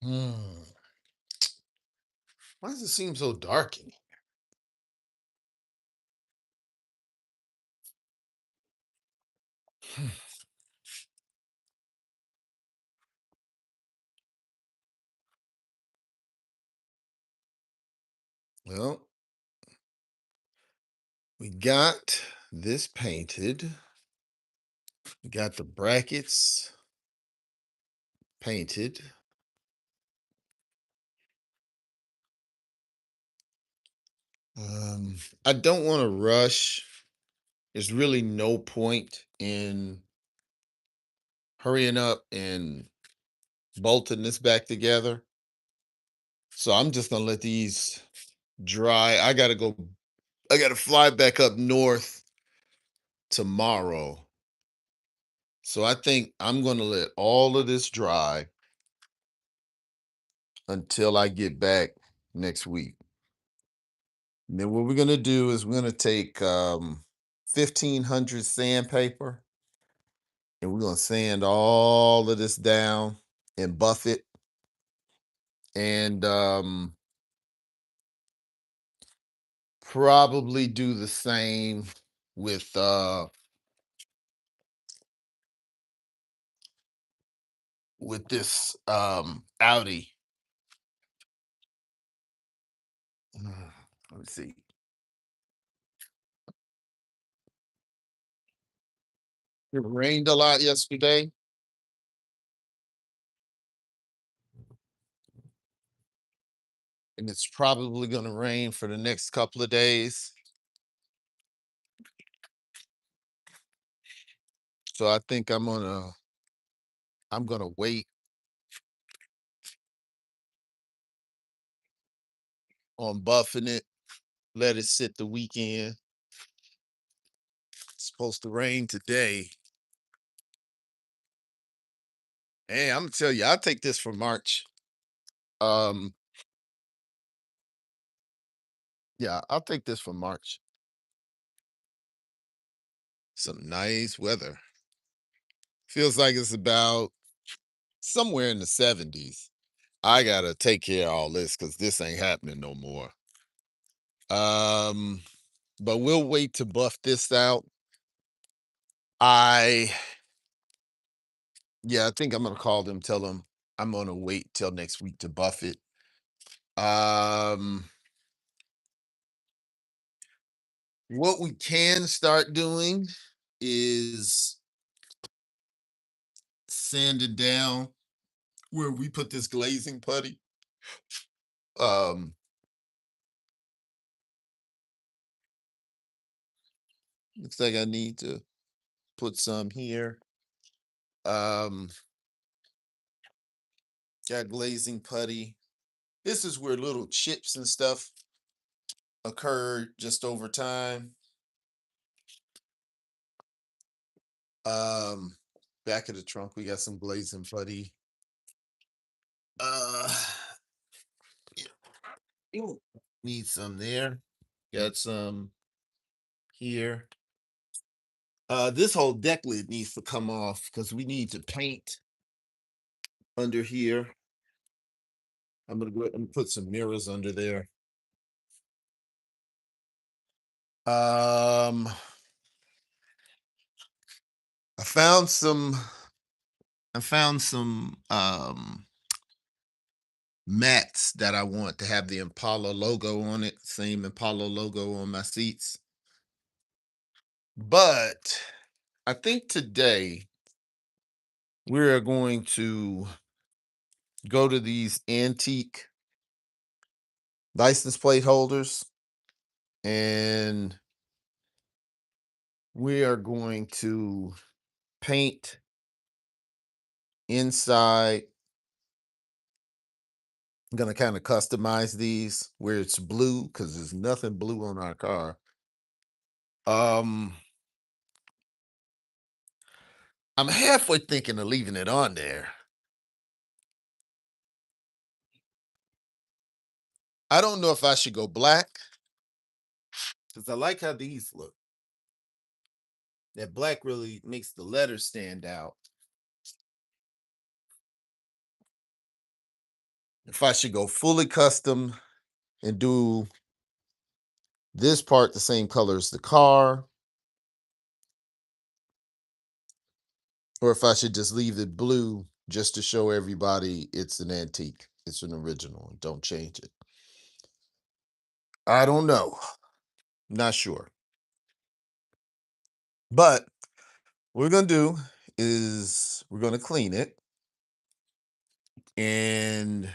Hmm. Why does it seem so dark in here? Well, we got this painted. We got the brackets painted. I don't want to rush. There's really no point in hurrying up and bolting this back together. So I'm just gonna let these dry. I gotta fly back up north tomorrow. So I think I'm gonna let all of this dry until I get back next week. And then what we're gonna do is we're gonna take 1500 sandpaper and we're gonna sand all of this down and buff it. And probably do the same with this Audi. Let me see. It rained a lot yesterday, and it's probably going to rain for the next couple of days. So I think I'm gonna wait on buffing it, let it sit the weekend. It's supposed to rain today. Hey, I'm gonna tell you, I'll take this for March. Um, yeah, I'll take this for March. Some nice weather. Feels like it's about somewhere in the 70s. I gotta take care of all this because this ain't happening no more. Um, but we'll wait to buff this out. I Yeah, I think I'm gonna call them, tell them I'm gonna wait till next week to buff it. Um, what we can start doing is sanding down where we put this glazing putty. Um, Looks like I need to put some here. Um, got glazing putty. This is where little chips and stuff occur just over time. Um, Back of the trunk, we got some glazing putty. Uh, you need some there. Got some here. This whole deck lid needs to come off because we need to paint under here. I'm gonna go ahead and put some mirrors under there. Um, I found some. I found some mats that I want to have the Impala logo on it. Same Impala logo on my seats. But I think today we're going to go to these antique license plate holders and we are going to paint inside. I'm going to kind of customize these where it's blue because there's nothing blue on our car. Um, I'm halfway thinking of leaving it on there. I don't know if I should go black because I like how these look. That black really makes the letters stand out. if I should go fully custom and do this part the same color as the car, or if I should just leave it blue just to show everybody it's an antique, it's an original, and don't change it. I don't know. Not sure. But what we're gonna do is we're gonna clean it. And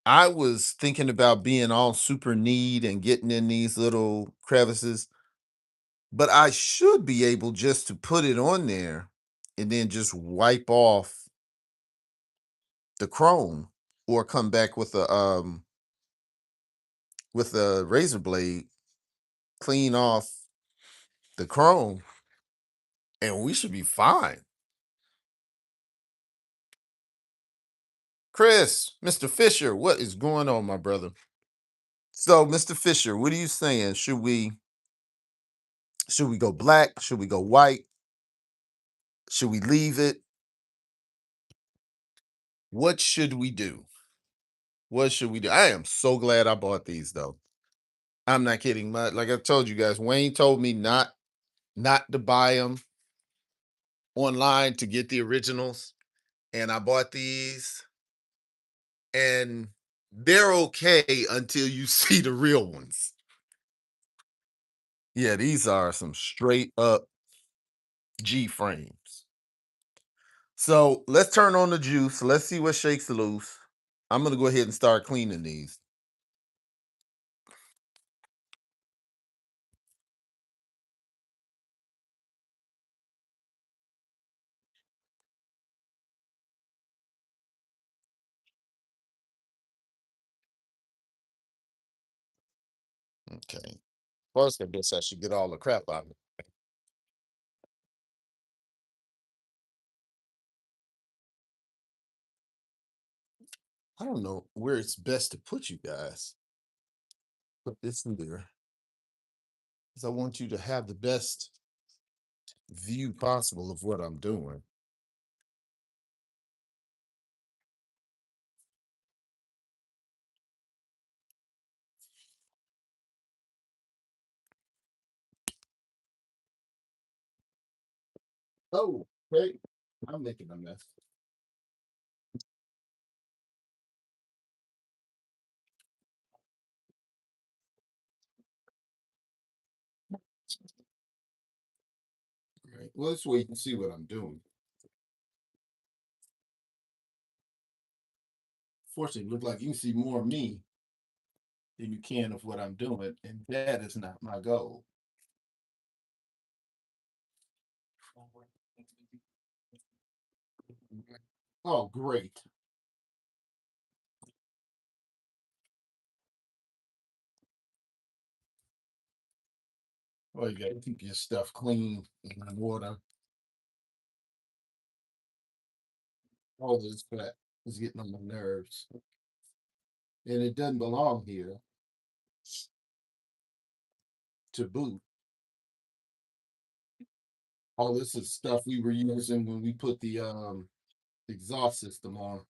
I was thinking about being all super neat and getting in these little crevices, but I should be able just to put it on there and then just wipe off the chrome, or come back with a razor blade, clean off the chrome, and we should be fine. Chris, Mr. Fisher, what is going on, my brother? So, Mr. Fisher, what are you saying? Should we go black? Should we go white? Should we leave it? What should we do? What should we do? I am so glad I bought these though. I'm not kidding. Like I told you guys, Wayne told me not to buy them online, to get the originals, and I bought these, and they're okay until you see the real ones. Yeah, these are some straight up G frames. So let's turn on the juice. Let's see what shakes loose. I'm gonna go ahead and start cleaning these. Okay. First, I guess I should get all the crap out of it. I don't know where it's best to put you guys. Put this in there because I want you to have the best view possible of what I'm doing. Oh, wait. I'm making a mess. Right. Well, let's wait and see what I'm doing. Fortunately, it looks like you can see more of me than you can of what I'm doing, and that is not my goal. Oh, great. Well, you got to keep your stuff clean in water. All this crap is getting on my nerves, and it doesn't belong here to boot. All this is stuff we were using when we put the exhaust system on.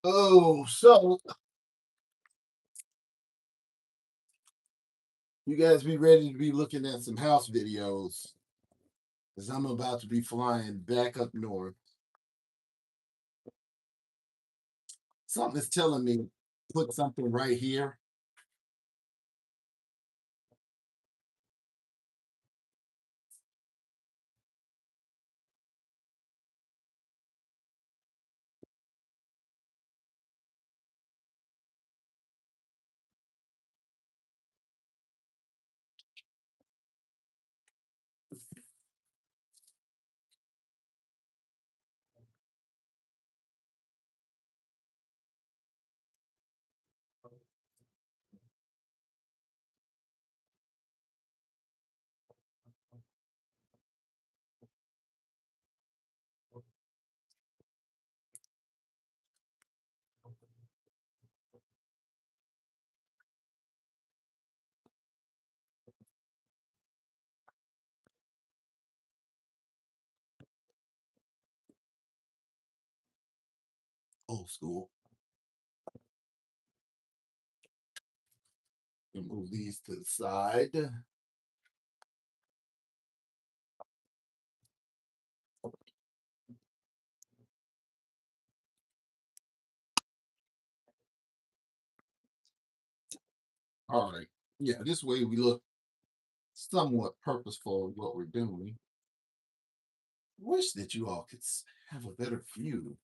Oh, so you guys be ready to be looking at some house videos, because I'm about to be flying back up north. Something is telling me put something right here. old school. And move these to the side. All right. Yeah, this way we look somewhat purposeful in what we're doing. Wish that you all could have a better view.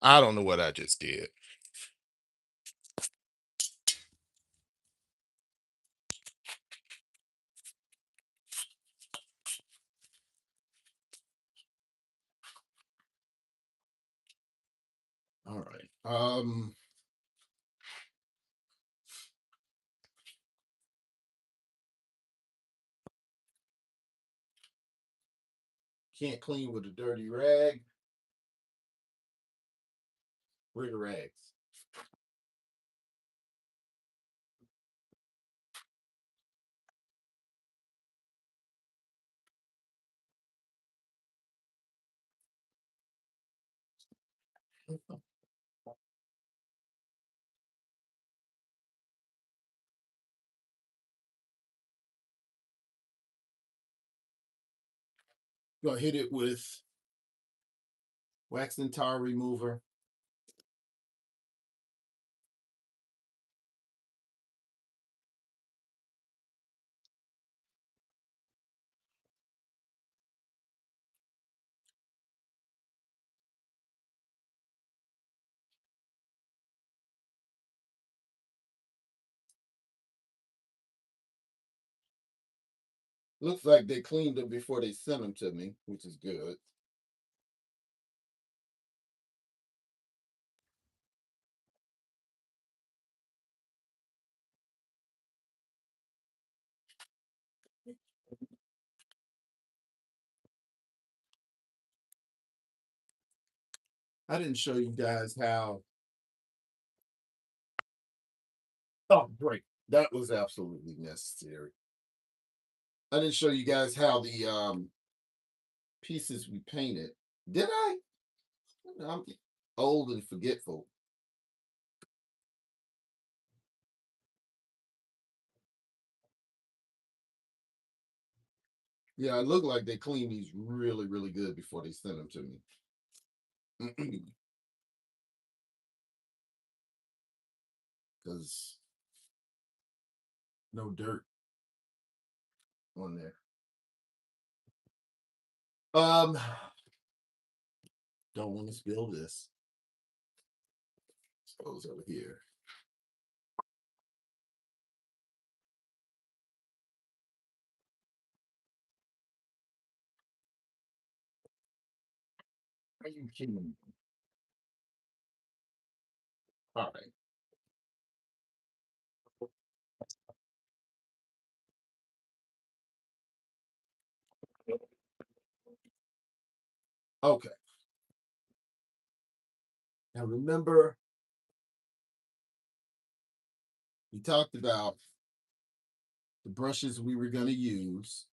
I don't know what I just did. All right. Can't clean with a dirty rag. Where are the rags? Gonna hit it with wax and tar remover. Looks like they cleaned them before they sent them to me, which is good. I didn't show you guys how. Oh, great. That was absolutely necessary. I didn't show you guys how the pieces we painted. Did I? I'm old and forgetful. Yeah, it looked like they cleaned these really, really good before they sent them to me. Because no dirt on there. Um, don't want to spill this. Goes over here. Are you kidding me? All right. Okay. Now remember, we talked about the brushes we were going to use.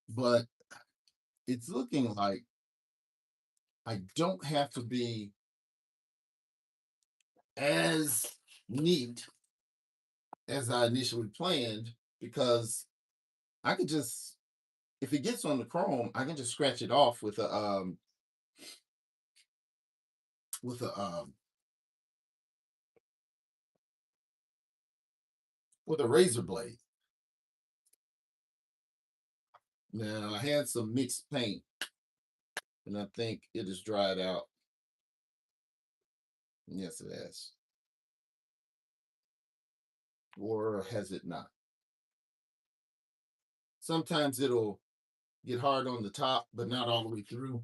But it's looking like I don't have to be as neat as I initially planned because I could just, if it gets on the chrome, I can just scratch it off with a with a razor blade. Now I had some mixed paint, and I think it has dried out. Yes, it has. Or has it not? Sometimes it'll get hard on the top, but not all the way through.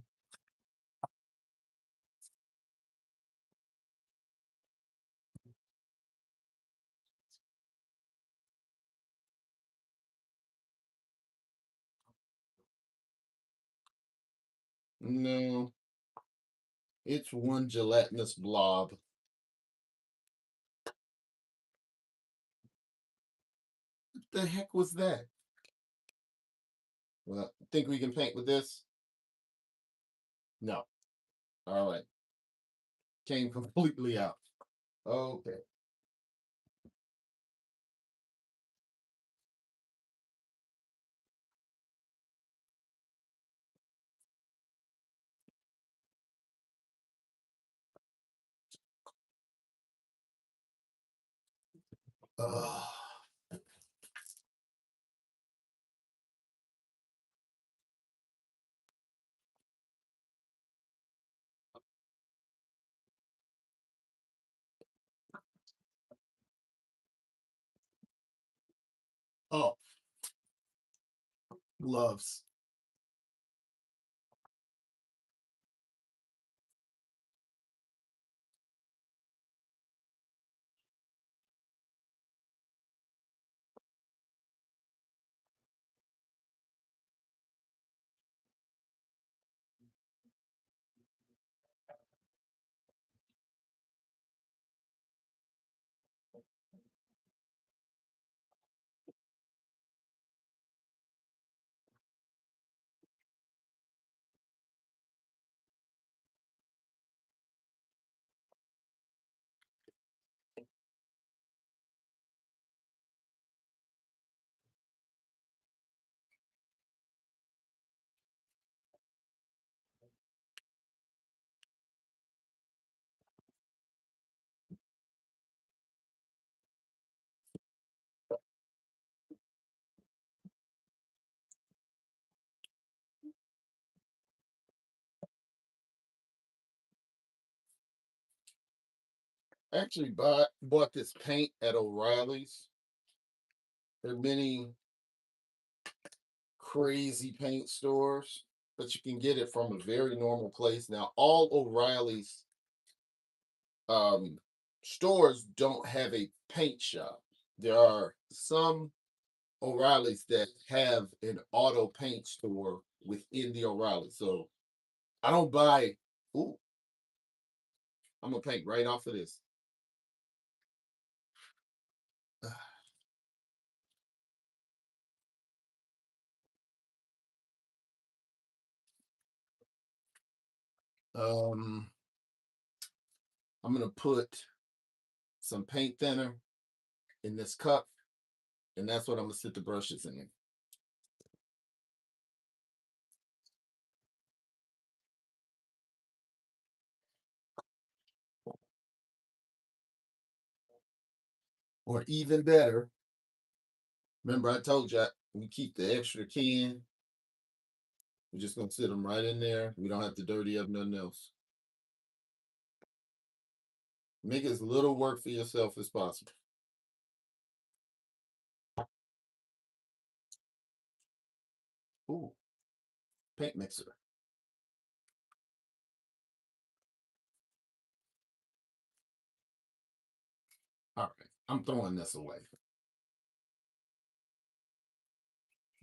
No, it's one gelatinous blob. What the heck was that? Well, think we can paint with this? No. All right. Came completely out. Okay. Ugh. Oh, gloves. I actually bought this paint at O'Reilly's. There are many crazy paint stores, but you can get it from a very normal place. Now, all O'Reilly's um, stores don't have a paint shop. There are some O'Reilly's that have an auto paint store within the O'Reilly. So I don't buy. Ooh, I'm gonna paint right off of this. Um, I'm gonna put some paint thinner in this cup, and that's what I'm gonna sit the brushes in. Or even better, remember I told you we keep the extra can. We're just gonna sit them right in there. We don't have to dirty up nothing else. Make as little work for yourself as possible. Ooh, paint mixer. All right, I'm throwing this away.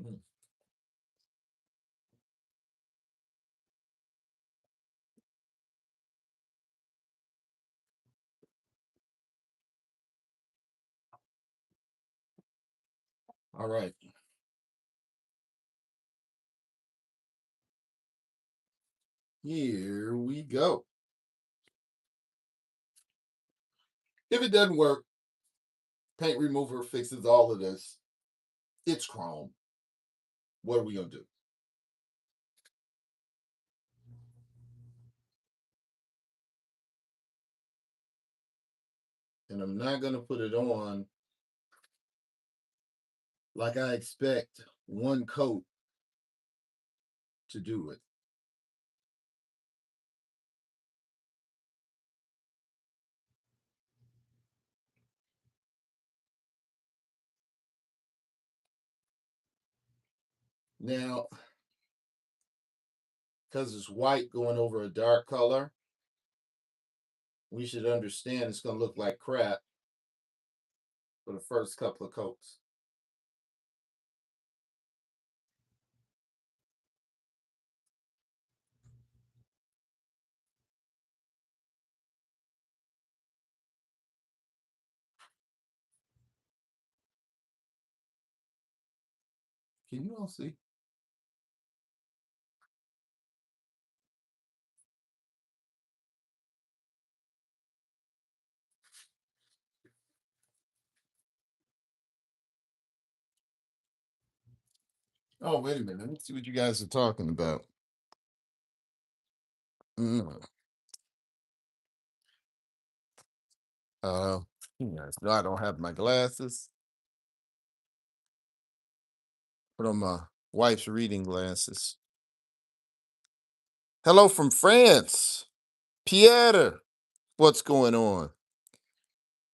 Mm. All right, here we go. If it doesn't work, paint remover fixes all of this. It's chrome. What are we gonna do? And I'm not gonna put it on like I expect one coat to do it. Now, because it's white going over a dark color, we should understand it's gonna look like crap for the first couple of coats. Can you all see? Oh, wait a minute. Let me see what you guys are talking about. Mm. Uh, you guys know I don't have my glasses. Put on my wife's reading glasses. Hello from France. Pierre, what's going on?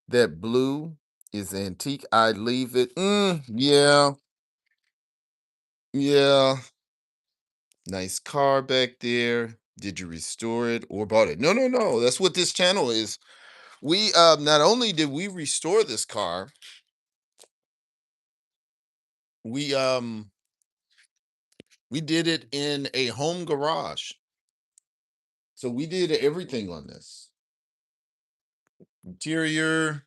That blue is antique. I leave it. Yeah, yeah. Nice car back there. Did you restore it or bought it? No, no, no. That's what this channel is. We not only did we restore this car, we we did it in a home garage. So we did everything on this. Interior,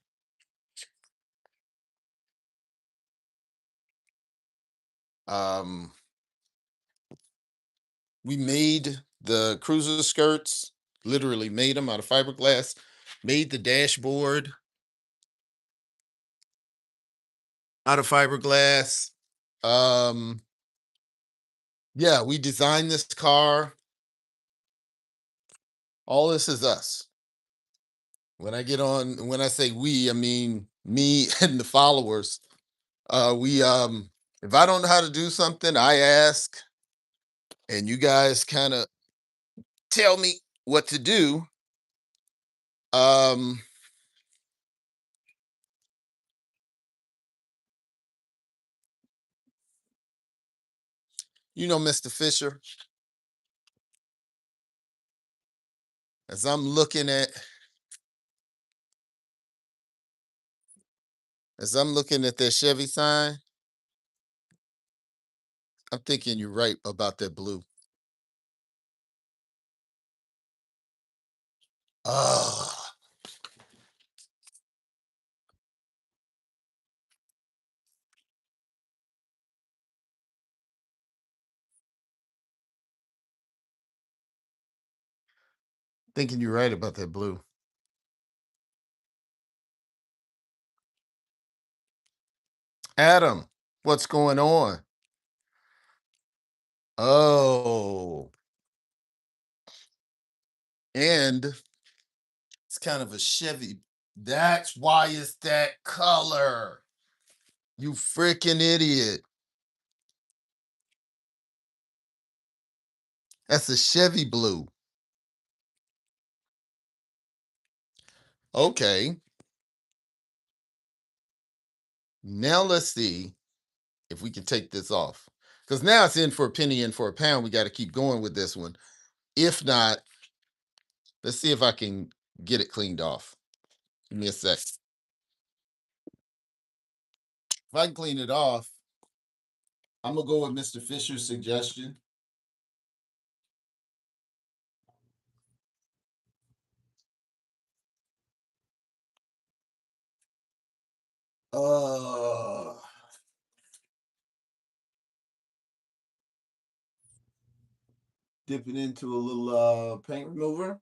um we made the cruiser skirts, literally made them out of fiberglass, made the dashboard out of fiberglass. Um yeah, we designed this car. All this is us. When I say we, I mean me and the followers. We if I don't know how to do something, I ask and you guys kind of tell me what to do. Um you know, Mr. Fisher, as I'm looking at that Chevy sign, I'm thinking you're right about that blue. Oh, thinking you're right about that blue. Adam, what's going on? Oh, and it's kind of a Chevy. That's why it's that color. You freaking idiot. That's a Chevy blue. Okay. Now let's see if we can take this off. Because now it's in for a penny, in for a pound. We got to keep going with this one. If not, let's see if I can get it cleaned off. Give me a sec. If I can clean it off, I'm gonna go with Mr. Fisher's suggestion. Uh dip it into a little paint remover.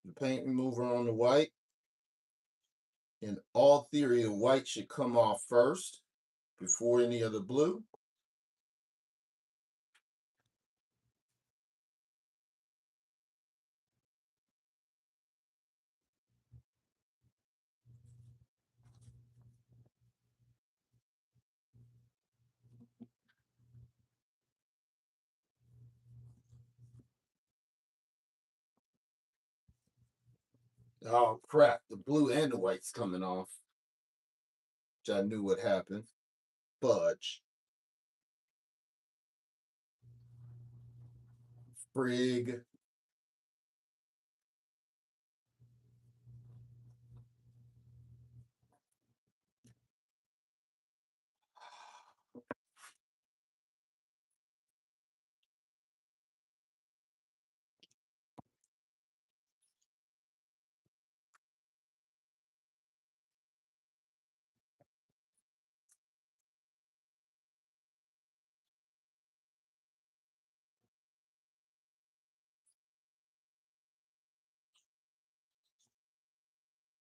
The paint remover on the white. In all theory, the white should come off first before any of the blue. Oh crap, the blue and the white's coming off. Which I knew would happen. Fudge. Frig.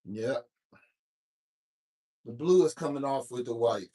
Yep. The blue is coming off with the white.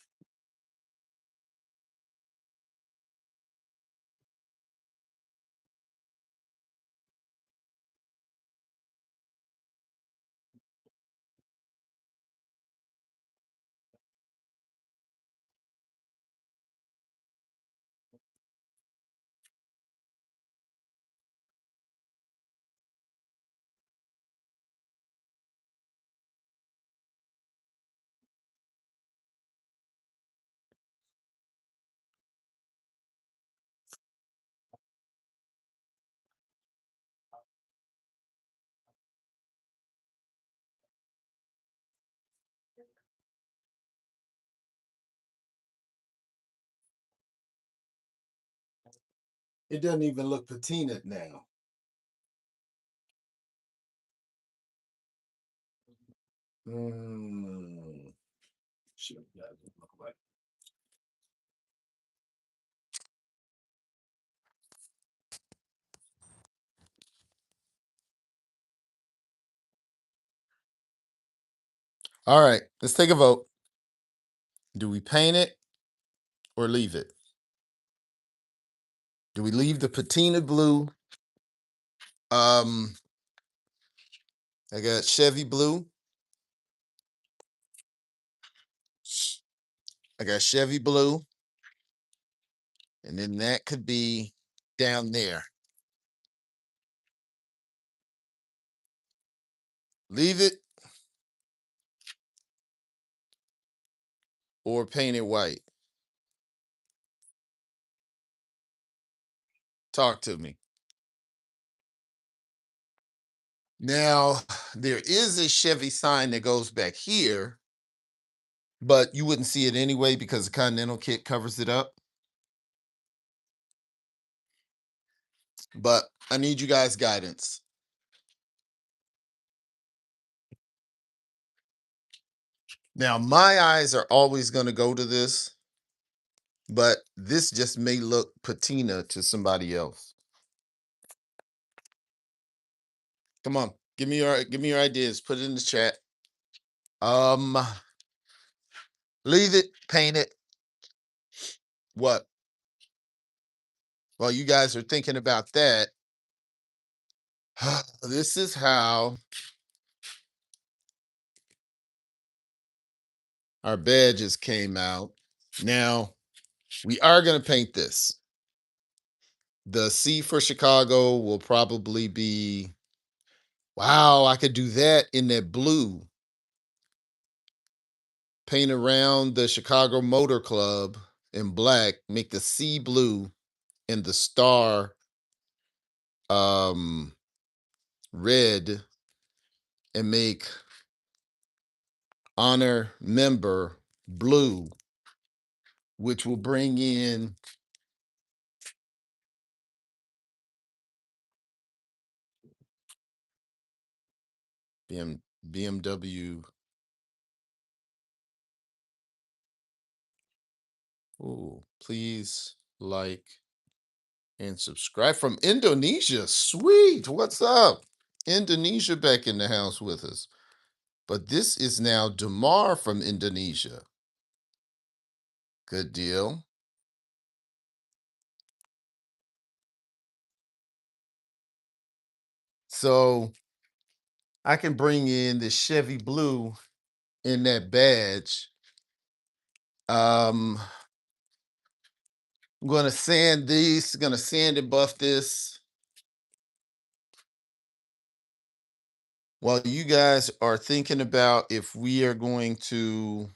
It doesn't even look patinaed now. Mm. Sure, yeah, it doesn't look like. All right, let's take a vote. Do we paint it or leave it? Do we leave the patina blue? Um, I got Chevy blue. I got Chevy blue. And then that could be down there. Leave it or paint it white. Talk to me. Now, there is a Chevy sign that goes back here, but you wouldn't see it anyway because the Continental kit covers it up. But I need you guys' guidance. Now, my eyes are always going to go to this, but this just may look patina to somebody else. Come on, give me your ideas. Put it in the chat. Um, leave it, paint it. What? While you guys are thinking about that, this is how our badges came out. Now, we are going to paint this. The C for Chicago will probably be, wow, I could do that in that blue. Paint around the Chicago Motor Club in black, make the C blue and the star red, and make honor member blue, which will bring in BMW. Oh, please like and subscribe from Indonesia. Sweet. What's up? Indonesia back in the house with us. But this is now Damar from Indonesia. Good deal. So I can bring in the Chevy blue in that badge. I'm going to sand these, going to sand and buff this. While you guys are thinking about if we are going to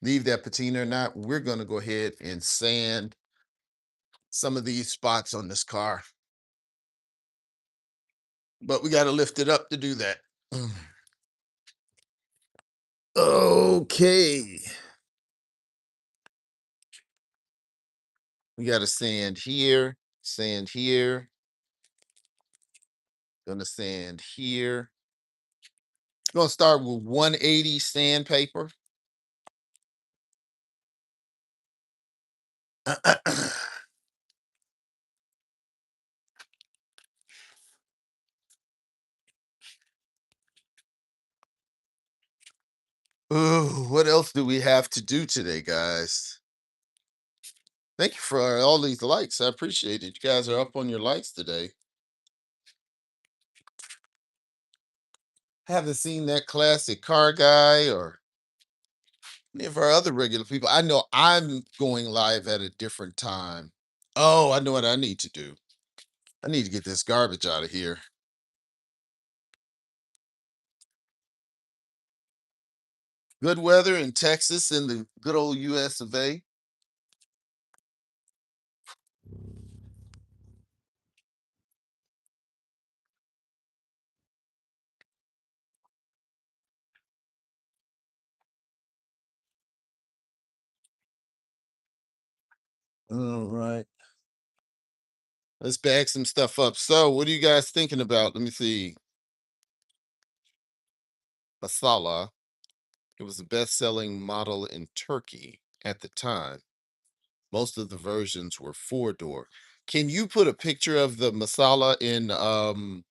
leave that patina or not, we're going to go ahead and sand some of these spots on this car. But we got to lift it up to do that. Okay. We got to sand here, sand here. Gonna sand here. Gonna start with 180 sandpaper. Ooh, what else do we have to do today, guys? Thank you for all these likes. I appreciate it. You guys are up on your likes today. Haven't seen that classic car guy or any of our other regular people. I know I'm going live at a different time. Oh, I know what I need to do. I need to get this garbage out of here. Good weather in Texas in the good old US of A. All right. Let's bag some stuff up. So, what are you guys thinking about? Let me see. Masala. It was the best selling model in Turkey at the time. Most of the versions were four door. Can you put a picture of the Masala in on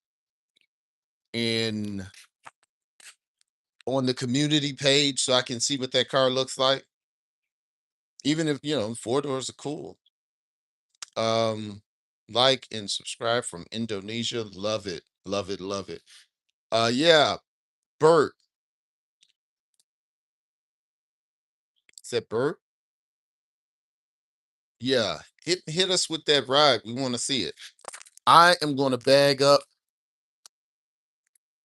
the community page so I can see what that car looks like? Even if four doors are cool. Um like and subscribe from Indonesia. Love it. Love it. Love it. Yeah, Bert. Is that Bert? Yeah. Hit us with that ride. We want to see it. I am going to bag up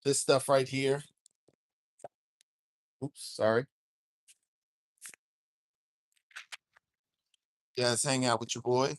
this stuff right here. Oops, sorry. Guys, hang out with your boy.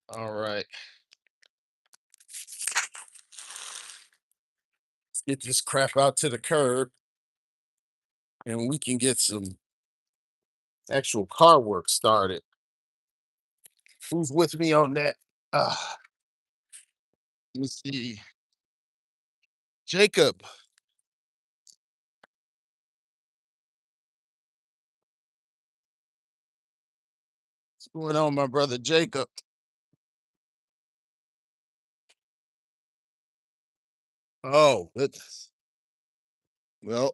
All right. Let's get this crap out to the curb and we can get some actual car work started. Who's with me on that? Uh, let me see. Jacob, what's going on, my brother Jacob? Oh, goodness. Well,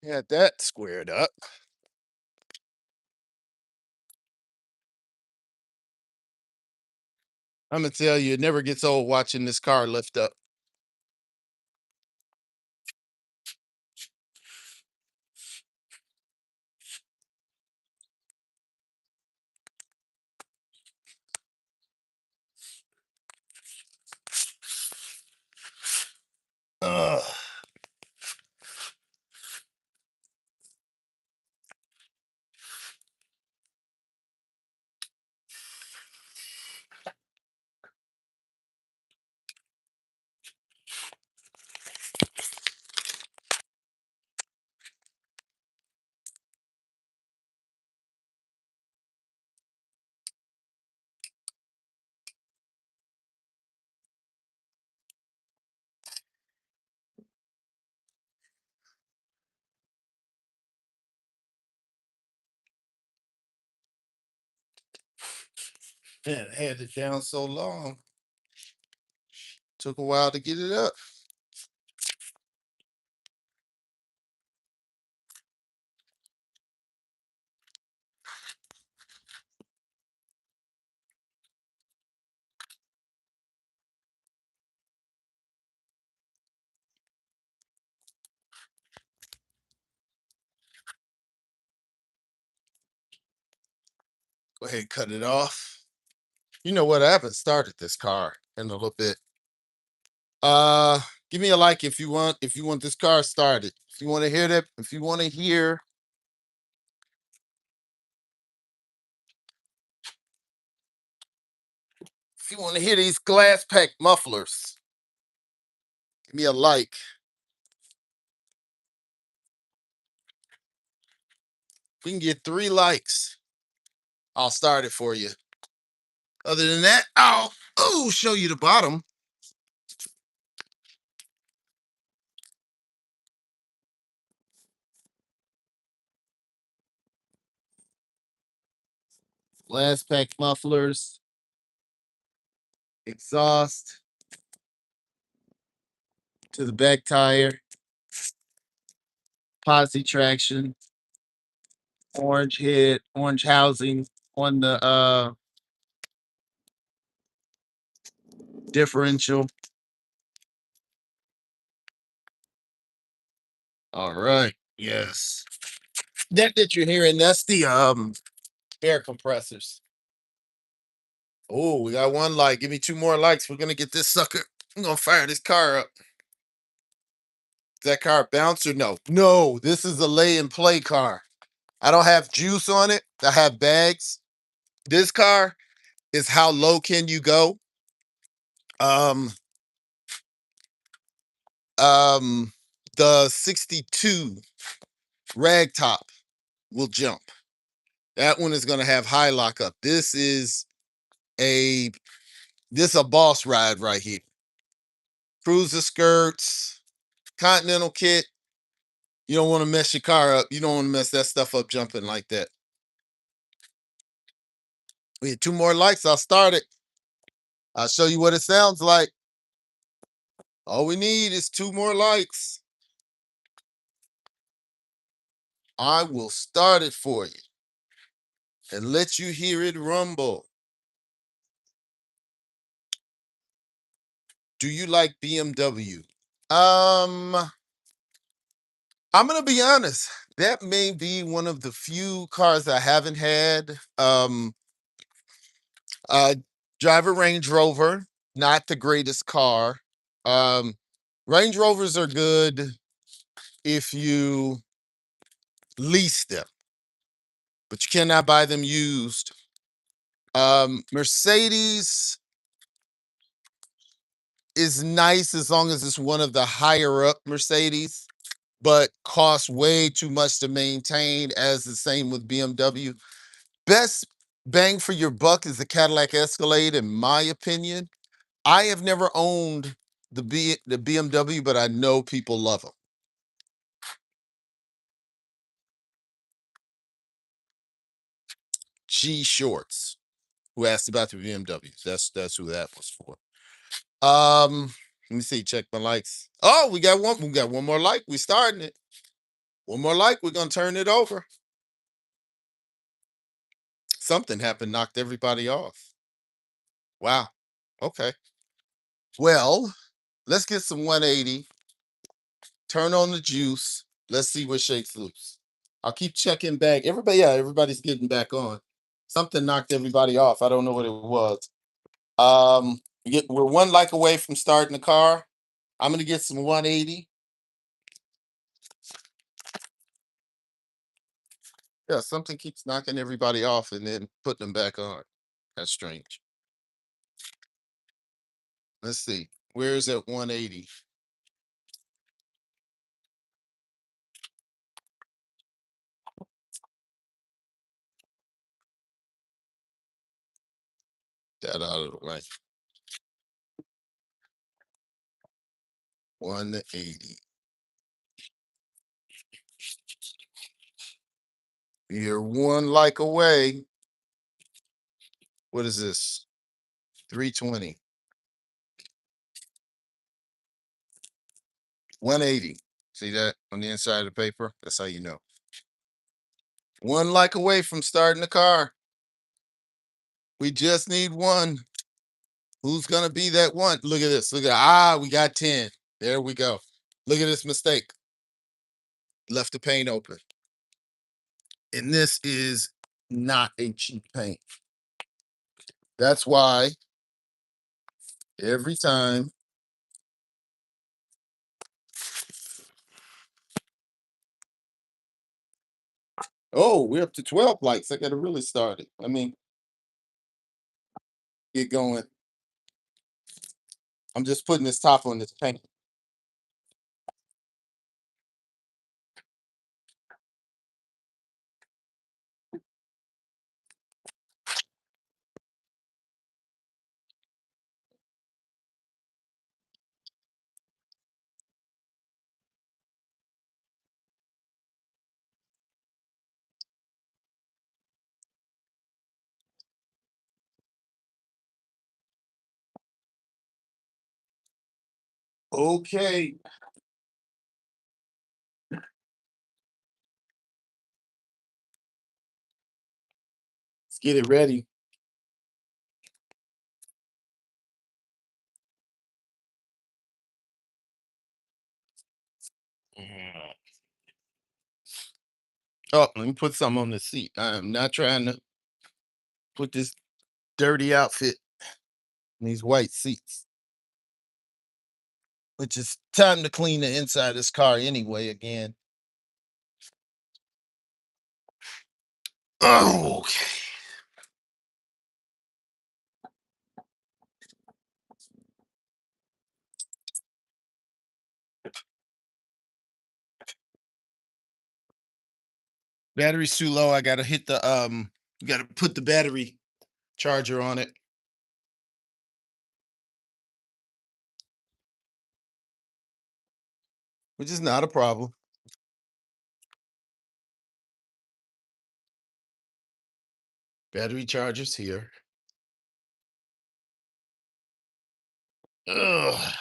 had that squared up. I'm gonna tell you, it never gets old watching this car lift up. Ugh. Man, I had it down so long. Took a while to get it up. Go ahead and cut it off. You know what? I haven't started this car in a little bit. Uh, Give me a like if you want this car started. If you want to hear that, if you want to hear, if you want to hear these glass pack mufflers, give me a like. If we can get 3 likes, I'll start it for you. Other than that, I'll show you the bottom. Glass pack mufflers, exhaust to the back tire, posi traction, orange head, orange housing on the differential. All right. Yes. That you're hearing, that's the air compressors. Oh, we got one light. Give me two more lights. We're gonna get this sucker. I'm gonna fire this car up. Is that car bounce or no? No, this is a lay and play car. I don't have juice on it. I have bags. This car is how low can you go? Um, um, the 62 rag top will jump. That one is gonna have high lockup. A this is a boss ride right here. Cruiser skirts, Continental kit. You don't want to mess your car up. You don't want to mess that stuff up jumping like that. We had two more lights. I'll start it. I'll show you what it sounds like. All we need is two more lights. I will start it for you and let you hear it rumble. Do you like BMW? Um, I'm gonna be honest. That may be one of the few cars I haven't had. Uh, drive a Range Rover, not the greatest car. Um, Range Rovers are good if you lease them, but you cannot buy them used. Mercedes is nice as long as it's one of the higher up Mercedes, but costs way too much to maintain, as the same with BMW. Best bang for your buck is the Cadillac Escalade, in my opinion. I have never owned the BMW, but I know people love them. G Shorts, who asked about the BMWs. That's who that was for. Let me see. Check my likes. Oh, we got one. We got one more like. We starting it. One more like. We're gonna turn it over. Something happened. Knocked everybody off. Wow. Okay. Well, let's get some 180. Turn on the juice. Let's see what shakes loose. I'll keep checking back. Everybody's getting back on. Something knocked everybody off. I don't know what it was. We're one like away from starting the car. I'm gonna get some 180. Yeah, something keeps knocking everybody off and then putting them back on. That's strange. Let's see. Where's that 180? That out of the way. 180. You're one like away. What is this? 320. 180. See that on the inside of the paper? That's how you know. One like away from starting the car. We just need one. Who's gonna be that one? Look at this. Look at we got 10. There we go. Look at this mistake. Left the paint open. And this is not a cheap paint. That's why every time. Oh, we're up to 12 likes. I gotta really start it. I mean, get going. I'm just putting this top on this paint. Okay. Let's get it ready. Oh, let me put some on the seat. I am not trying to put this dirty outfit in these white seats, which is time to clean the inside of this car anyway again. Oh, okay. Battery's too low. I gotta hit the gotta put the battery charger on it, which is not a problem. Battery charger's here. Ugh.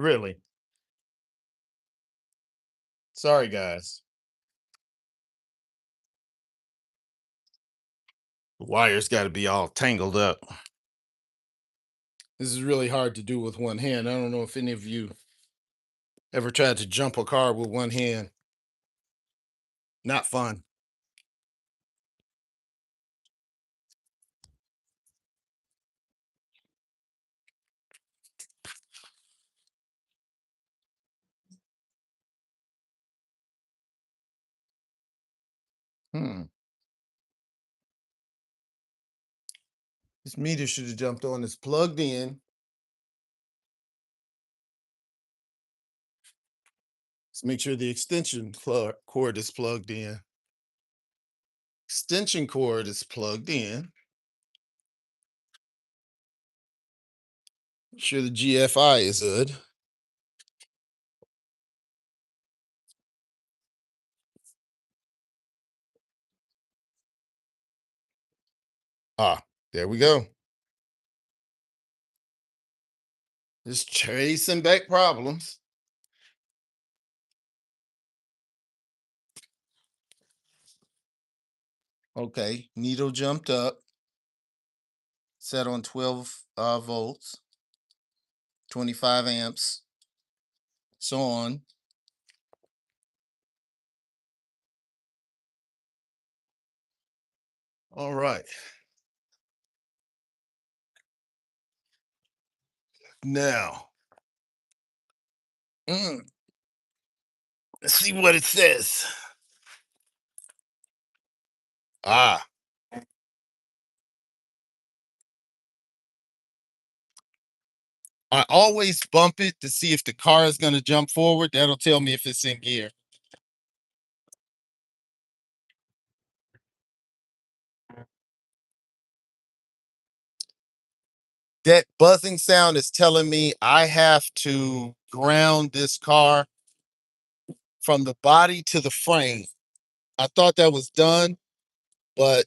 Really? Sorry, guys. The wires got to be all tangled up. This is really hard to do with one hand. I don't know if any of you ever tried to jump a car with one hand. Not fun. Hmm. This meter should have jumped on. It's plugged in. Let's make sure the extension cord is plugged in. Extension cord is plugged in. Make sure the GFI is good. Ah, there we go. Just chasing back problems. Okay, needle jumped up, set on 12 volts, 25 amps, so on. All right. Now, mm, let's see what it says. Ah, I always bump it to see if the car is going to jump forward. That'll tell me if it's in gear. That buzzing sound is telling me I have to ground this car from the body to the frame. I thought that was done, but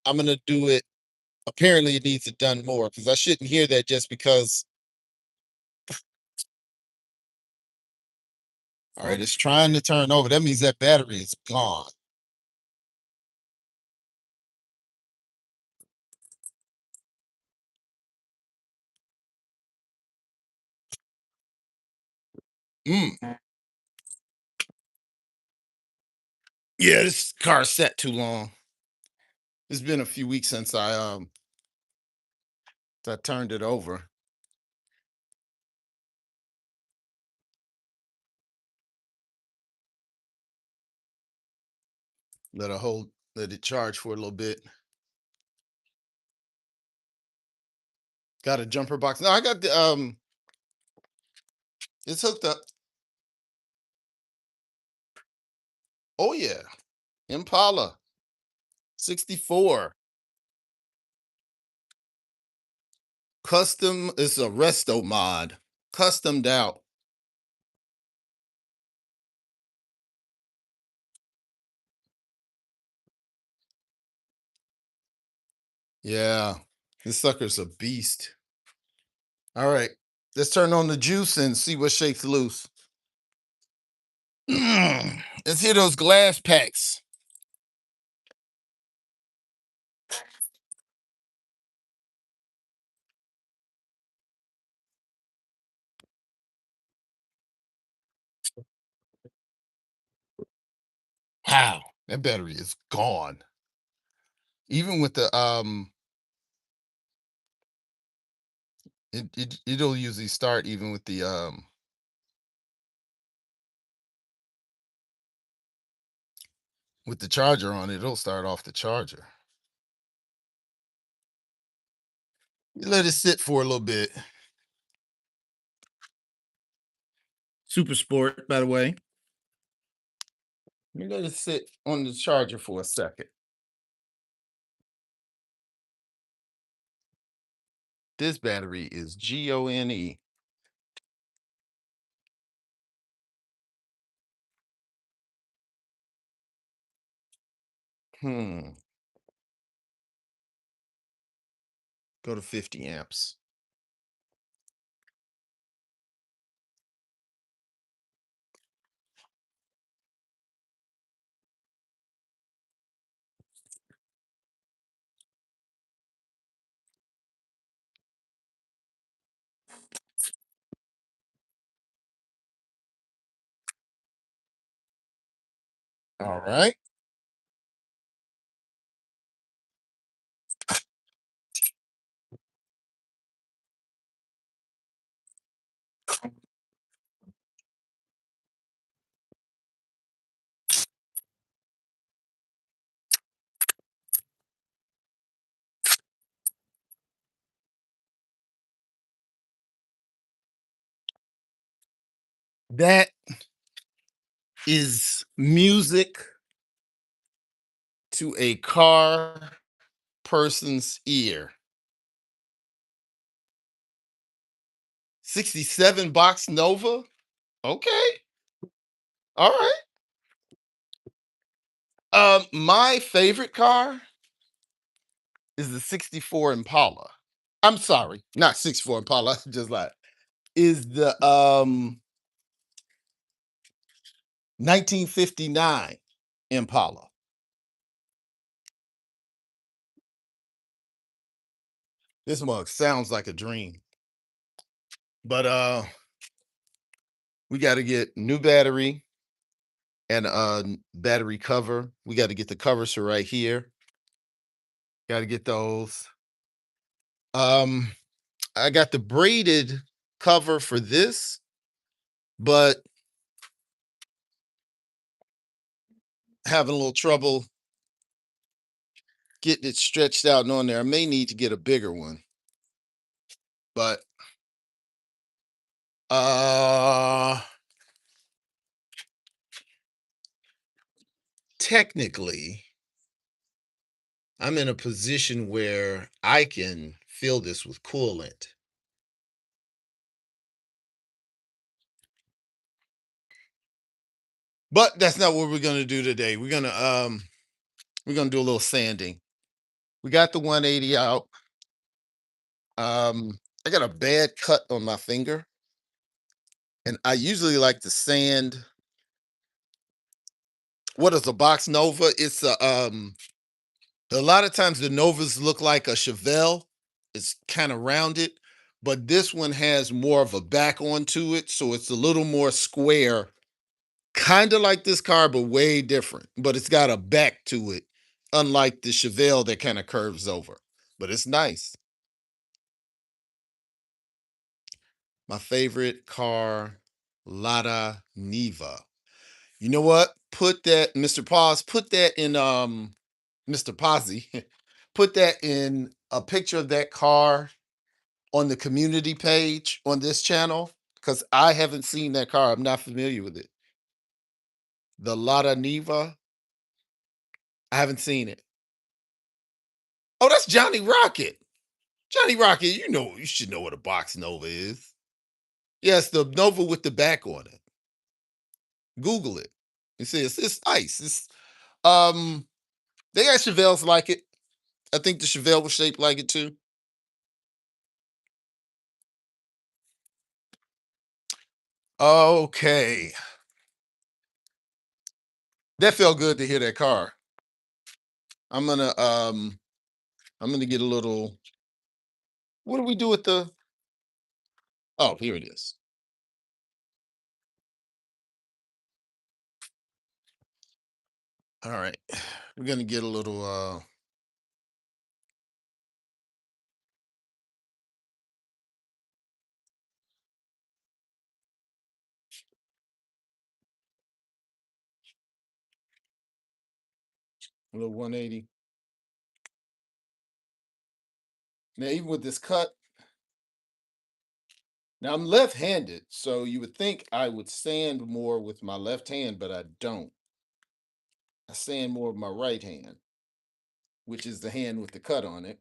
I'm going to do it. Apparently, it needs it done more because I shouldn't hear that just because. All right, it's trying to turn over. That means that battery is gone. Mm. Yeah, this car sat too long. It's been a few weeks since I turned it over. Let it charge for a little bit. Got a jumper box. No, I got the it's hooked up. Oh yeah. Impala. 64. Custom is a resto mod. Customed out. Yeah. This sucker's a beast. All right. Let's turn on the juice and see what shakes loose. Let's hear those glass packs. Wow. That battery is gone. Even with the it'll usually start even with the charger on it, it'll start off the charger. You let it sit for a little bit. Super Sport, by the way. You let it sit on the charger for a second. This battery is GONE. Hmm. Go to 50 amps. All right. That is music to a car person's ear. 67 box Nova? Okay. All right. My favorite car is the 64 Impala. I'm sorry, not 64 Impala, just like is the 1959 Impala. This mug sounds like a dream. But we got to get new battery and battery cover. We got to get the covers for right here. Got to get those. Um I got the braided cover for this, but having a little trouble getting it stretched out and on there. I may need to get a bigger one. But uh technically I'm in a position where I can fill this with coolant. But that's not what we're gonna do today. We're gonna do a little sanding. We got the 180 out. I got a bad cut on my finger, and I usually like to sand. What is a box Nova? It's a lot of times the Novas look like a Chevelle. It's kind of rounded, but this one has more of a back onto it, so it's a little more square, kind of like this car, but way different. But it's got a back to it, unlike the Chevelle that kind of curves over. But it's nice. My favorite car, Lada Niva. You know what? Put that, Mr. Paz, put that in Mr. Pazzi, put that in a picture of that car on the community page on this channel because I haven't seen that car. I'm not familiar with it. The Lada Niva. I haven't seen it. Oh, that's Johnny Rocket. Johnny Rocket, you should know what a box Nova is. Yes, the Nova with the back on it. Google it. You see, it's nice. Um, they got Chevelles like it. I think the Chevelle was shaped like it too. Okay, that felt good to hear that car. I'm gonna um, I'm gonna get a little. What do we do with the? Oh, here it is. All right, we're gonna get a little 180. Now, even with this cut, now I'm left-handed, so you would think I would sand more with my left hand, but I don't. I sand more with my right hand, which is the hand with the cut on it.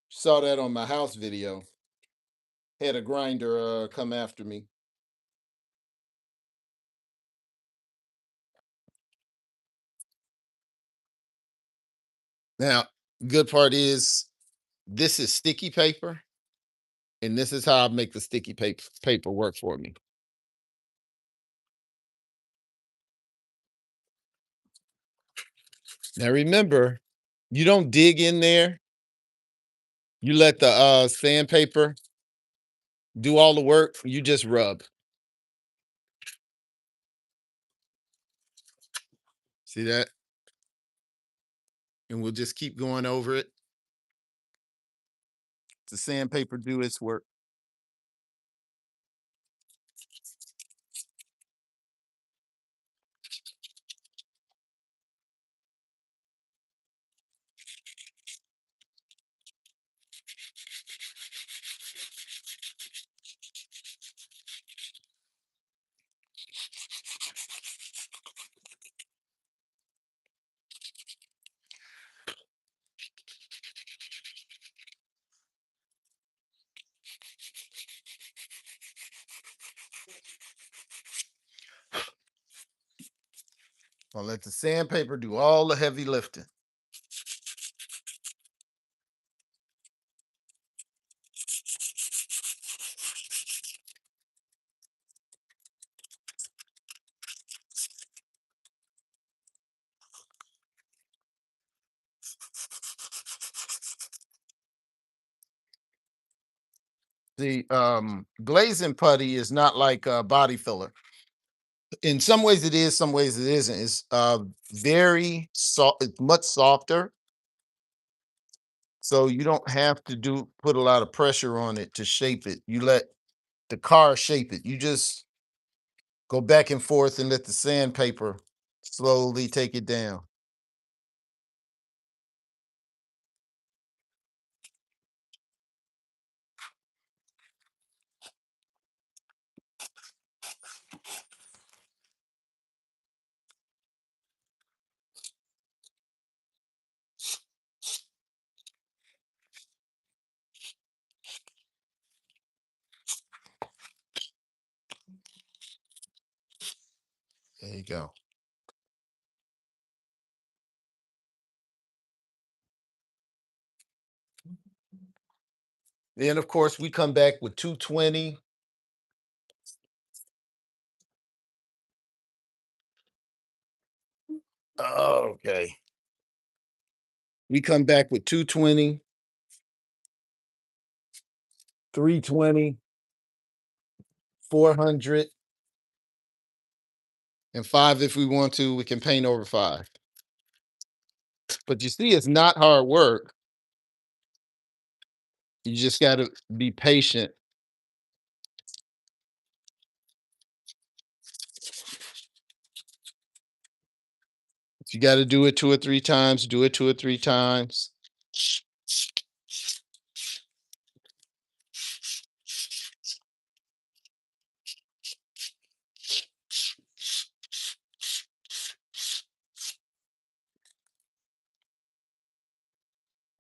Saw that on my house video. Had a grinder come after me. Now, good part is this is sticky paper, and this is how I make the sticky paper work for me. Now remember, you don't dig in there. You let the sandpaper do all the work. You just rub. See that? And we'll just keep going over it. The sandpaper do its work. I'll let the sandpaper do all the heavy lifting. The glazing putty is not like body filler. In some ways it is, some ways it isn't. It's very soft, it's much softer. So you don't have to put a lot of pressure on it to shape it. You let the car shape it. You just go back and forth and let the sandpaper slowly take it down. There you go. Then of course we come back with 220. Oh, okay. We come back with 220, 320, 400, and five if we want to. We can paint over five. But you see, it's not hard work. You just got to be patient. If you got to do it 2 or 3 times, do it 2 or 3 times.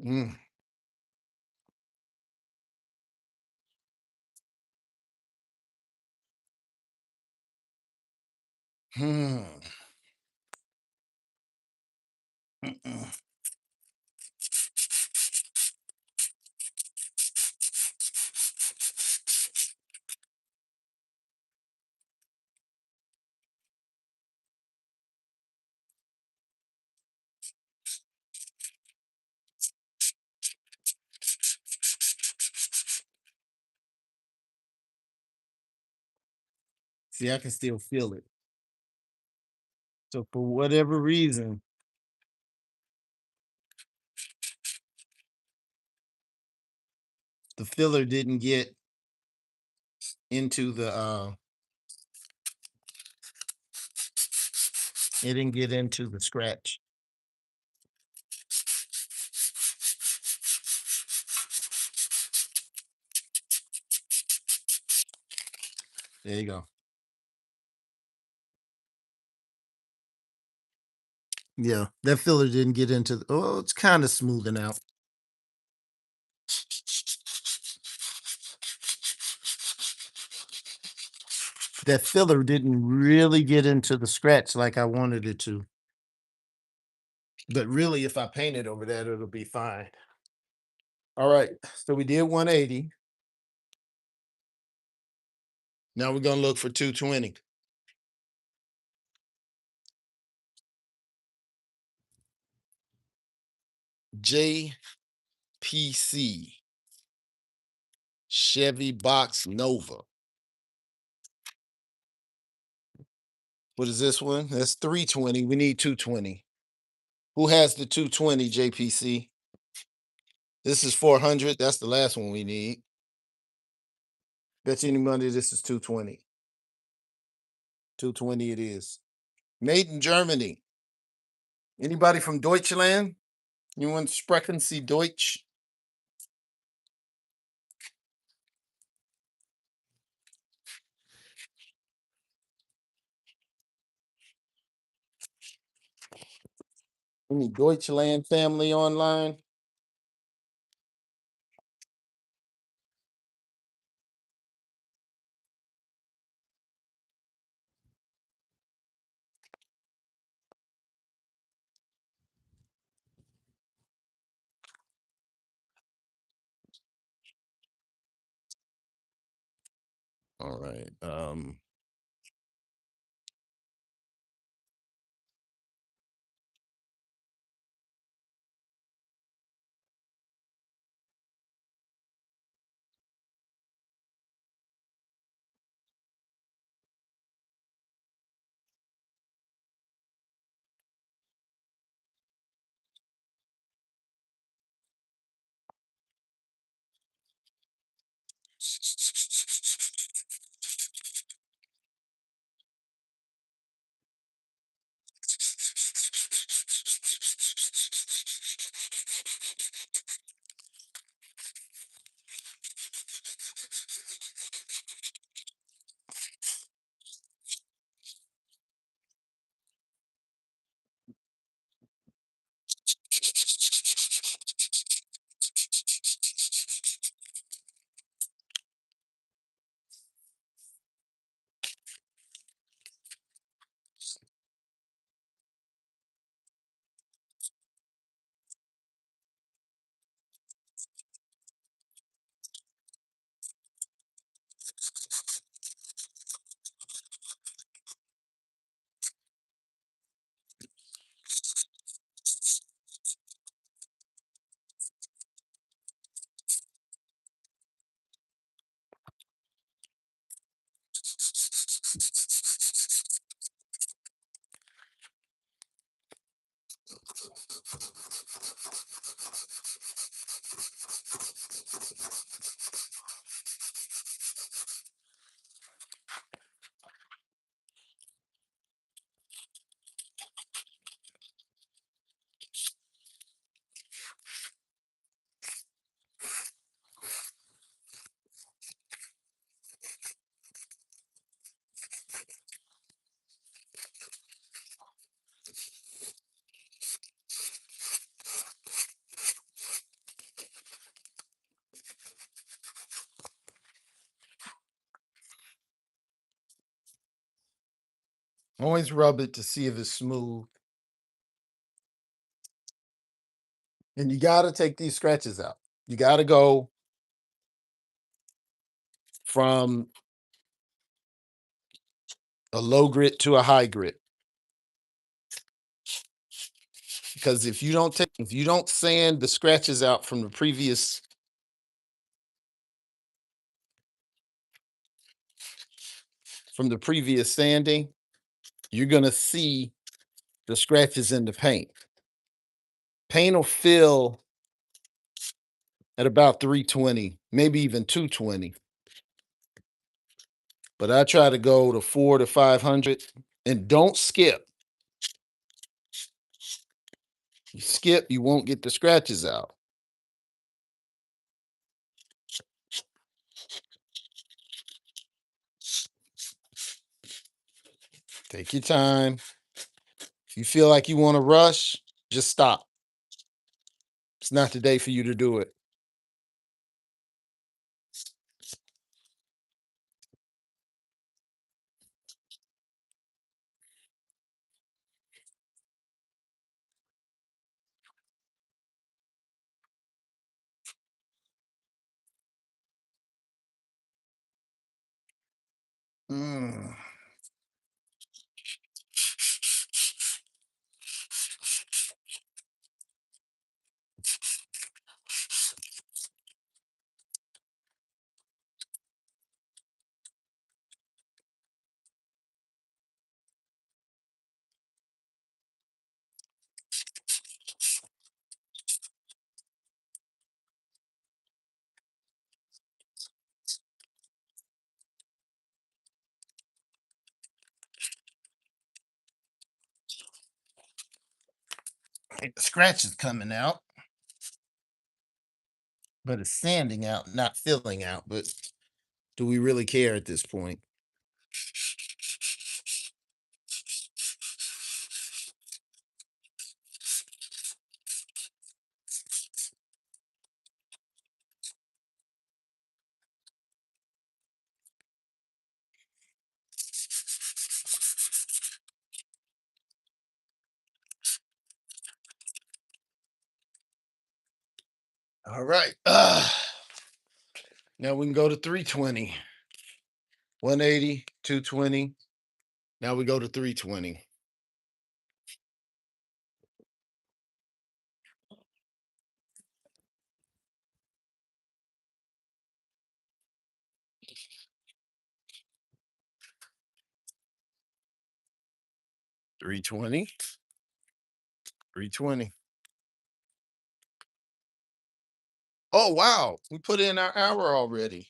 Mm. Hmm. Mm-mm. See, I can still feel it. So for whatever reason, the filler didn't get into the it didn't get into the scratch. There you go. Yeah, that filler didn't get into the, oh, it's kind of smoothing out. That filler didn't really get into the scratch like I wanted it to. But really, if I paint it over that, it'll be fine. All right. So we did 180. Now we're gonna look for 220. JPC Chevy Box Nova. What is this one? That's 320. We need 220. Who has the 220 JPC? This is 400. That's the last one we need. Bet you any money this is 220. 220 it is. Made in Germany. Anybody from Deutschland? You want sprechen Sie Deutsch? Any Deutschland family online? All right. Always rub it to see if it's smooth. And you got to take these scratches out. You got to go from a low grit to a high grit, because if you don't sand the scratches out from the previous sanding, you're going to see the scratches in the paint. Paint will fill at about 320, maybe even 220. But I try to go to 4 to 500, and don't skip. You skip, you won't get the scratches out. Take your time. If you feel like you want to rush, just stop. It's not the day for you to do it. Mm. The scratch is coming out, but it's sanding out, not filling out. But do we really care at this point? All right. Now we can go to 320, 180, 220. Now we go to 320. Three 320. Oh, wow. We put in our hour already.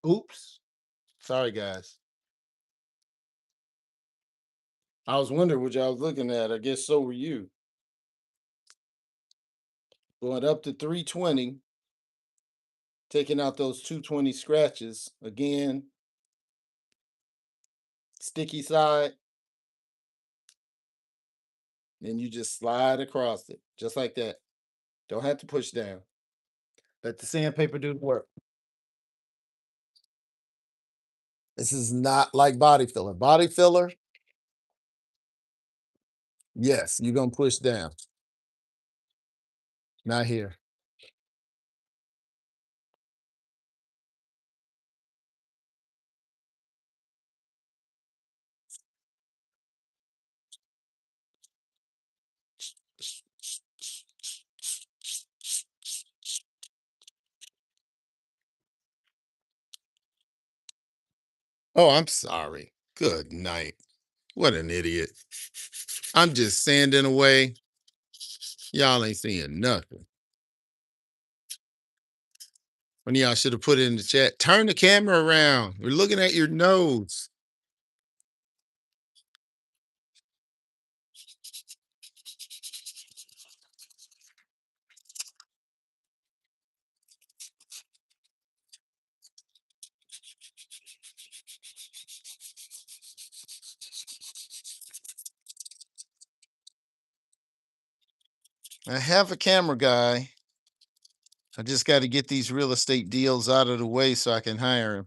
Oops. Sorry, guys. I was wondering what y'all was looking at. I guess so were you. Going up to 320, taking out those 220 scratches. Again, sticky side. Then you just slide across it, just like that. Don't have to push down. Let the sandpaper do the work. This is not like body filler. Body filler, yes, you're gonna push down. Not here. Oh, I'm sorry. Good night. What an idiot. I'm just sanding away. Y'all ain't seeing nothing. One of y'all should have put it in the chat. Turn the camera around. We're looking at your nose. I have a camera guy. I just got to get these real estate deals out of the way so I can hire him.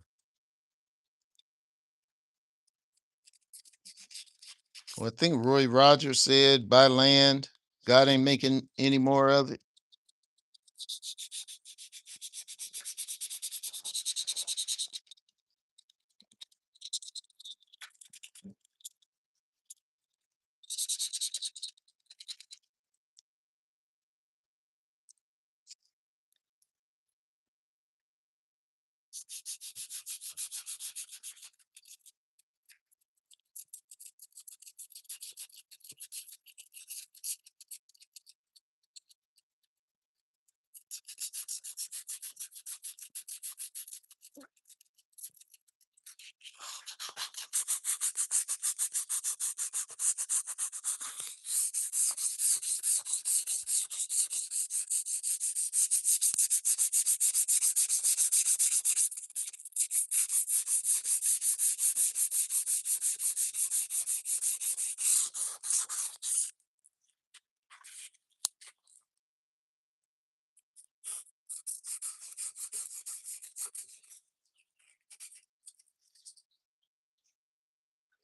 Well, I think Roy Rogers said, buy land. God ain't making any more of it.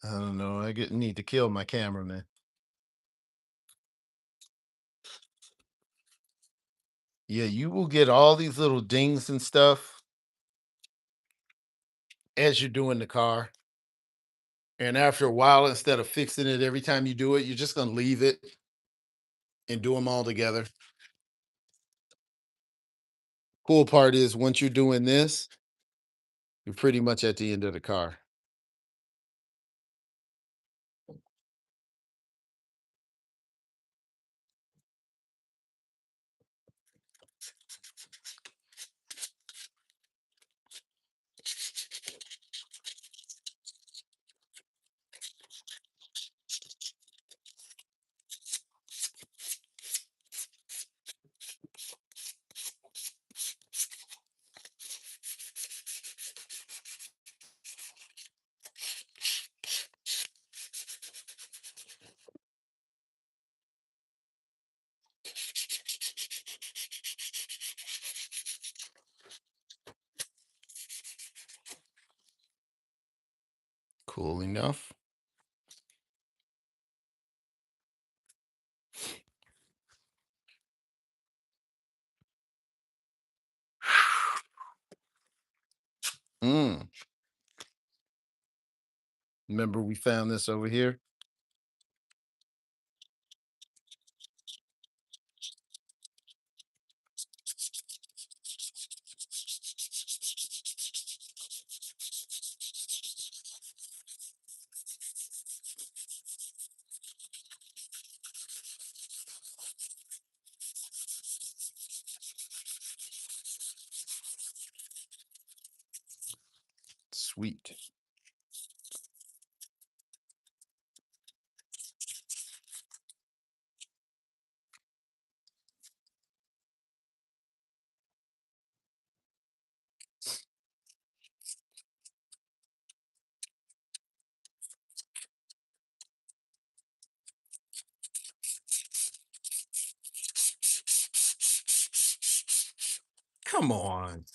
I don't know. Need to kill my cameraman. Yeah, you will get all these little dings and stuff as you're doing the car. And after a while, instead of fixing it every time you do it, you're just going to leave it and do them all together. Cool part is once you're doing this, you're pretty much at the end of the car. Cool enough. Mm. Remember, we found this over here. Sweet. Come on.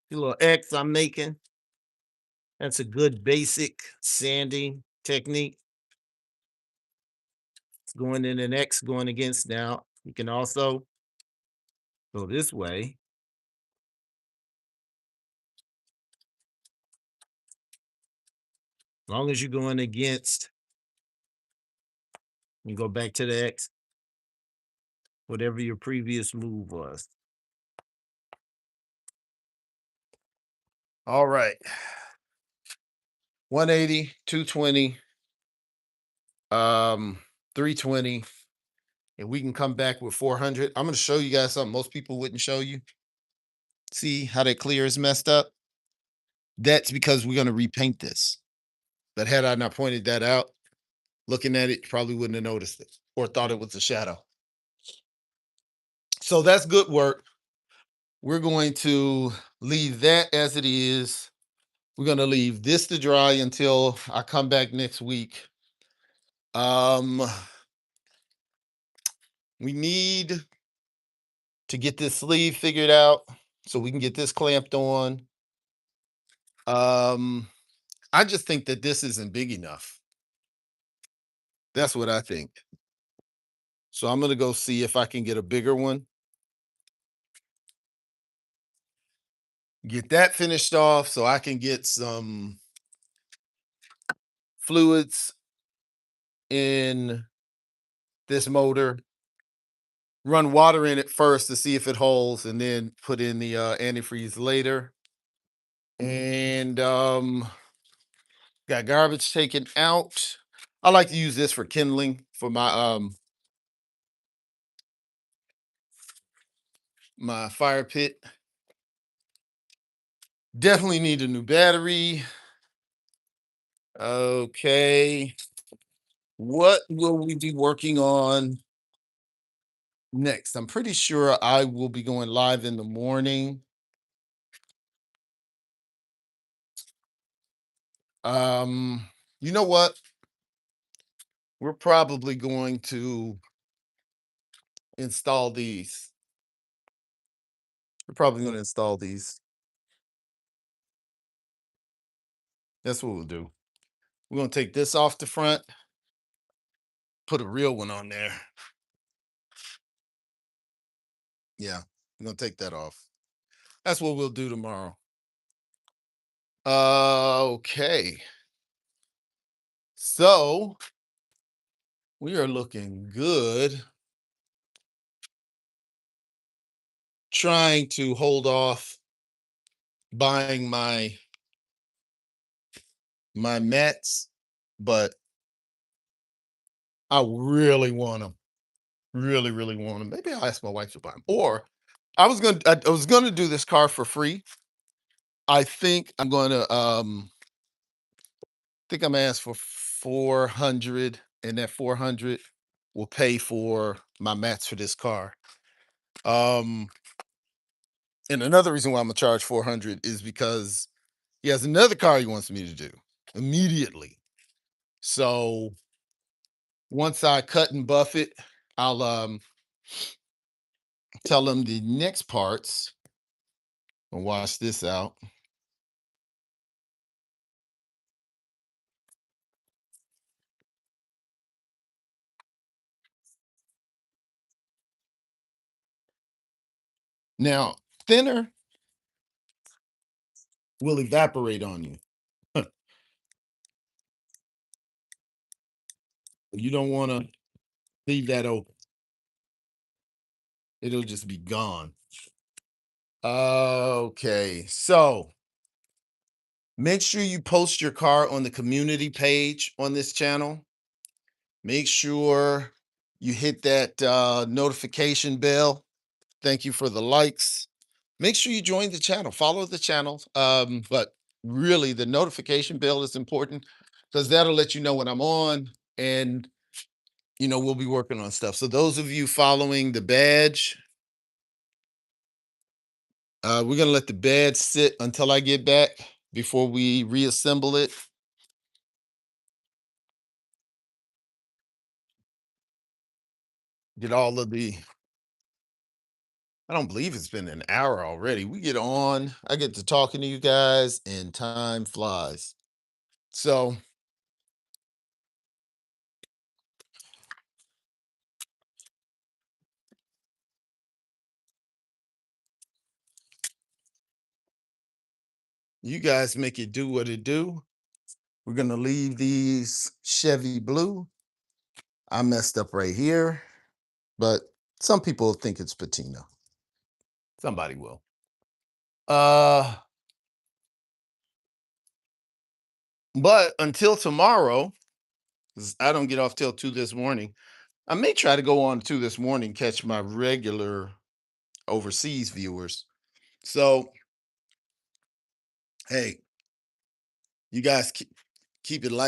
The little X I'm making. That's a good basic sanding technique. It's going in an X going against now. You can also go this way. As long as you're going against, you go back to the X, whatever your previous move was. All right. 180, 220, 320. And we can come back with 400. I'm going to show you guys something most people wouldn't show you. See how that clear is messed up? That's because we're going to repaint this. But had I not pointed that out, looking at it, you probably wouldn't have noticed it or thought it was a shadow. So that's good work. We're going to leave that as it is. We're gonna leave this to dry until I come back next week. Um, we need to get this sleeve figured out so we can get this clamped on. Um, I just think that this isn't big enough. That's what I think. So I'm gonna go see if I can get a bigger one. Get that finished off so I can get some fluids in this motor, run water in it first to see if it holds, and then put in the antifreeze later. And got garbage taken out. I like to use this for kindling for my fire pit. Definitely need a new battery. Okay. What will we be working on next? I'm pretty sure I will be going live in the morning. You know what? We're probably going to install these. We're probably going to install these. That's what we'll do. We're going to take this off the front, put a real one on there. Yeah, we're going to take that off. That's what we'll do tomorrow. Okay. So we are looking good. Trying to hold off buying my mats, but I really want them. Really, really want them. Maybe I'll ask my wife to buy them. Or I was gonna do this car for free. I think I'm gonna ask for 400, and that 400 will pay for my mats for this car. Um and another reason why I'm gonna charge 400 is because he has another car he wants me to do immediately. So once I cut and buff it, I'll tell him the next parts and wash this out. Now, thinner will evaporate on you. You don't want to leave that open. It'll just be gone. Okay, so make sure you post your car on the community page on this channel. Make sure you hit that notification bell. Thank you for the likes. Make sure you join the channel, follow the channel. But really, the notification bell is important because that'll let you know when I'm on, and we'll be working on stuff. So those of you following the badge, we're gonna let the badge sit until I get back before we reassemble it. Get all of the. I don't believe it's been an hour already. We get on. I get to talking to you guys, and time flies. So you guys make it do what it do. We're gonna leave these Chevy blue. I messed up right here, but some people think it's patina. Somebody will. Uh, but until tomorrow, 'cause I don't get off till 2 this morning. I may try to go on 2 this morning, catch my regular overseas viewers. So, hey, you guys keep it light.